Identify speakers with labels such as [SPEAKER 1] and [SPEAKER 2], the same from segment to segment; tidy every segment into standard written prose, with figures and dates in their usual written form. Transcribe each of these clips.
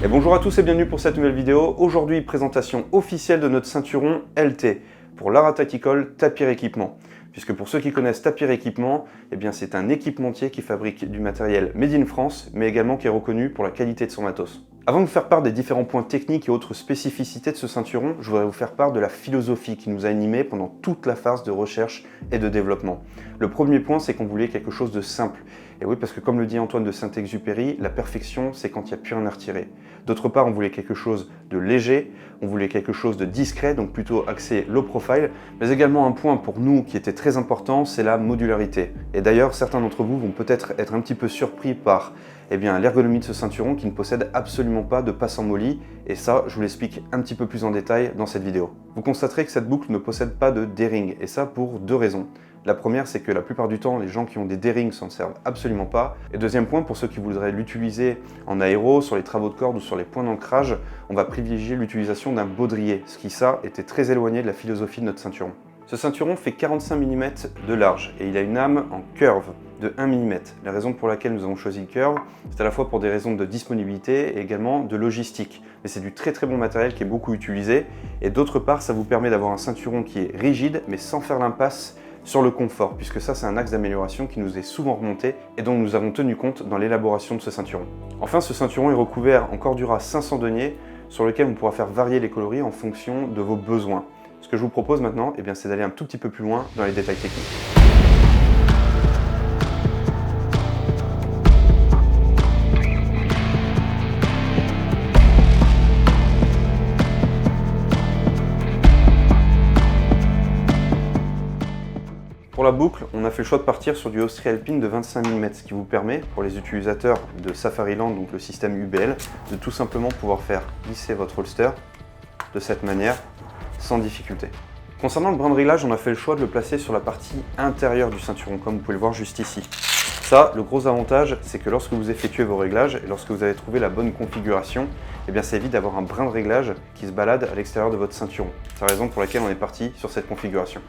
[SPEAKER 1] Et bonjour à tous et bienvenue pour cette nouvelle vidéo. Aujourd'hui, présentation officielle de notre ceinturon LT pour Lara Tactical Tapir Équipement. Puisque pour ceux qui connaissent Tapir Équipement, eh bien c'est un équipementier qui fabrique du matériel made in France, mais également qui est reconnu pour la qualité de son matos. Avant de vous faire part des différents points techniques et autres spécificités de ce ceinturon, je voudrais vous faire part de la philosophie qui nous a animés pendant toute la phase de recherche et de développement. Le premier point, c'est qu'on voulait quelque chose de simple. Et oui, parce que comme le dit Antoine de Saint-Exupéry, la perfection, c'est quand il n'y a plus rien à retirer. D'autre part, on voulait quelque chose de léger, on voulait quelque chose de discret, donc plutôt axé low profile, mais également un point pour nous qui était très important, c'est la modularité. Et d'ailleurs, certains d'entre vous vont peut-être être un petit peu surpris par l'ergonomie de ce ceinturon qui ne possède absolument pas de passe en molly, et ça, je vous l'explique un petit peu plus en détail dans cette vidéo. Vous constaterez que cette boucle ne possède pas de D-ring, et ça pour deux raisons. La première, c'est que la plupart du temps, les gens qui ont des D-rings s'en servent absolument pas. Et deuxième point, pour ceux qui voudraient l'utiliser en aéro, sur les travaux de corde ou sur les points d'ancrage, on va privilégier l'utilisation d'un baudrier, ce qui, ça, était très éloigné de la philosophie de notre ceinturon. Ce ceinturon fait 45 mm de large et il a une âme en curve de 1 mm. La raison pour laquelle nous avons choisi le curve, c'est à la fois pour des raisons de disponibilité et également de logistique. Mais c'est du très bon matériel qui est beaucoup utilisé. Et d'autre part, ça vous permet d'avoir un ceinturon qui est rigide, mais sans faire l'impasse sur le confort, puisque ça c'est un axe d'amélioration qui nous est souvent remonté et dont nous avons tenu compte dans l'élaboration de ce ceinturon. Enfin, ce ceinturon est recouvert en Cordura 500 deniers sur lequel on pourra faire varier les coloris en fonction de vos besoins. Ce que je vous propose maintenant, c'est d'aller un tout petit peu plus loin dans les détails techniques. Pour la boucle, on a fait le choix de partir sur du Austria-Alpine de 25 mm, ce qui vous permet, pour les utilisateurs de Safariland, donc le système UBL, de tout simplement pouvoir faire glisser votre holster de cette manière, sans difficulté. Concernant le brin de réglage, on a fait le choix de le placer sur la partie intérieure du ceinturon, comme vous pouvez le voir juste ici. Ça, le gros avantage, c'est que lorsque vous effectuez vos réglages et lorsque vous avez trouvé la bonne configuration, ça évite d'avoir un brin de réglage qui se balade à l'extérieur de votre ceinturon. C'est la raison pour laquelle on est parti sur cette configuration.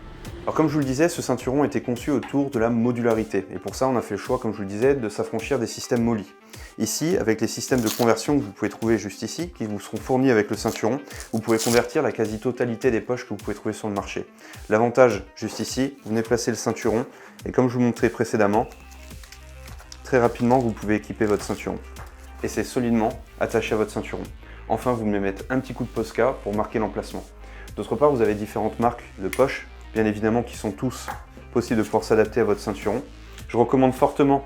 [SPEAKER 1] Alors comme je vous le disais, ce ceinturon était conçu autour de la modularité et pour ça on a fait le choix, comme je vous le disais, de s'affranchir des systèmes molly. Ici, avec les systèmes de conversion que vous pouvez trouver juste ici, qui vous seront fournis avec le ceinturon, vous pouvez convertir la quasi-totalité des poches que vous pouvez trouver sur le marché. L'avantage, juste ici, vous venez placer le ceinturon et comme je vous montrais précédemment, très rapidement vous pouvez équiper votre ceinturon. Et c'est solidement attaché à votre ceinturon. Enfin, vous venez mettre un petit coup de Posca pour marquer l'emplacement. D'autre part, vous avez différentes marques de poches, bien évidemment qui sont tous possibles de pouvoir s'adapter à votre ceinturon. Je recommande fortement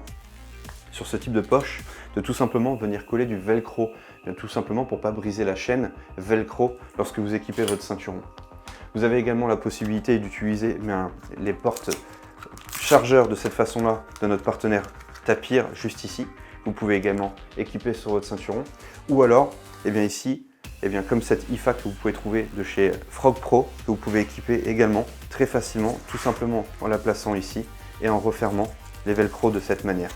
[SPEAKER 1] sur ce type de poche de tout simplement venir coller du velcro, tout simplement pour ne pas briser la chaîne velcro lorsque vous équipez votre ceinturon. Vous avez également la possibilité d'utiliser les portes chargeurs de cette façon-là de notre partenaire Tapir juste ici. Vous pouvez également équiper sur votre ceinturon ou alors ici, comme cette IFA que vous pouvez trouver de chez Frog Pro, que vous pouvez équiper également très facilement, tout simplement en la plaçant ici et en refermant les velcro de cette manière.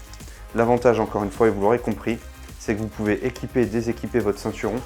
[SPEAKER 1] L'avantage, encore une fois, et vous l'aurez compris, c'est que vous pouvez équiper et déséquiper votre ceinturon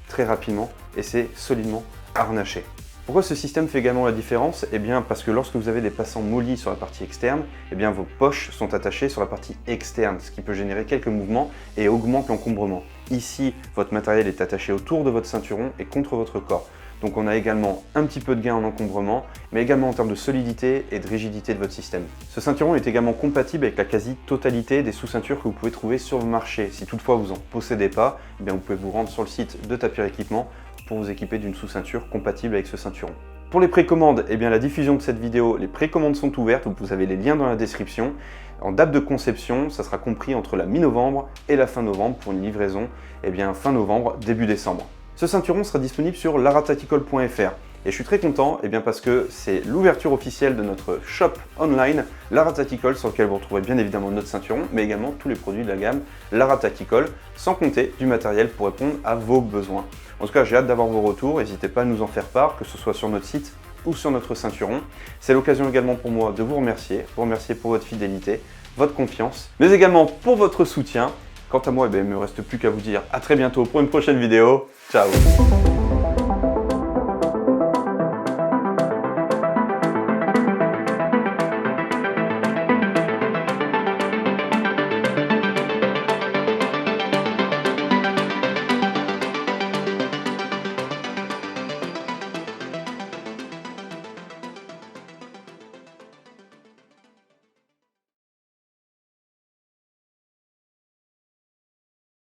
[SPEAKER 1] très rapidement et c'est solidement harnaché. Pourquoi ce système fait également la différence? Parce que lorsque vous avez des passants molly sur la partie externe, vos poches sont attachées sur la partie externe, ce qui peut générer quelques mouvements et augmente l'encombrement. Ici, votre matériel est attaché autour de votre ceinturon et contre votre corps. Donc on a également un petit peu de gain en encombrement, mais également en termes de solidité et de rigidité de votre système. Ce ceinturon est également compatible avec la quasi-totalité des sous-ceintures que vous pouvez trouver sur le marché. Si toutefois vous n'en possédez pas, vous pouvez vous rendre sur le site de Tapir Équipement pour vous équiper d'une sous-ceinture compatible avec ce ceinturon. Pour les précommandes, la diffusion de cette vidéo, les précommandes sont ouvertes, vous avez les liens dans la description. En date de conception, ça sera compris entre la mi-novembre et la fin novembre pour une livraison fin novembre, début décembre. Ce ceinturon sera disponible sur laratactical.fr et je suis très content parce que c'est l'ouverture officielle de notre shop online Lara Tactical sur lequel vous retrouverez bien évidemment notre ceinturon mais également tous les produits de la gamme Lara Tactical sans compter du matériel pour répondre à vos besoins. En tout cas, j'ai hâte d'avoir vos retours, n'hésitez pas à nous en faire part, que ce soit sur notre site ou sur notre ceinturon. C'est l'occasion également pour moi de vous remercier pour votre fidélité, votre confiance, mais également pour votre soutien. Quant à moi, il ne me reste plus qu'à vous dire à très bientôt pour une prochaine vidéo. Ciao!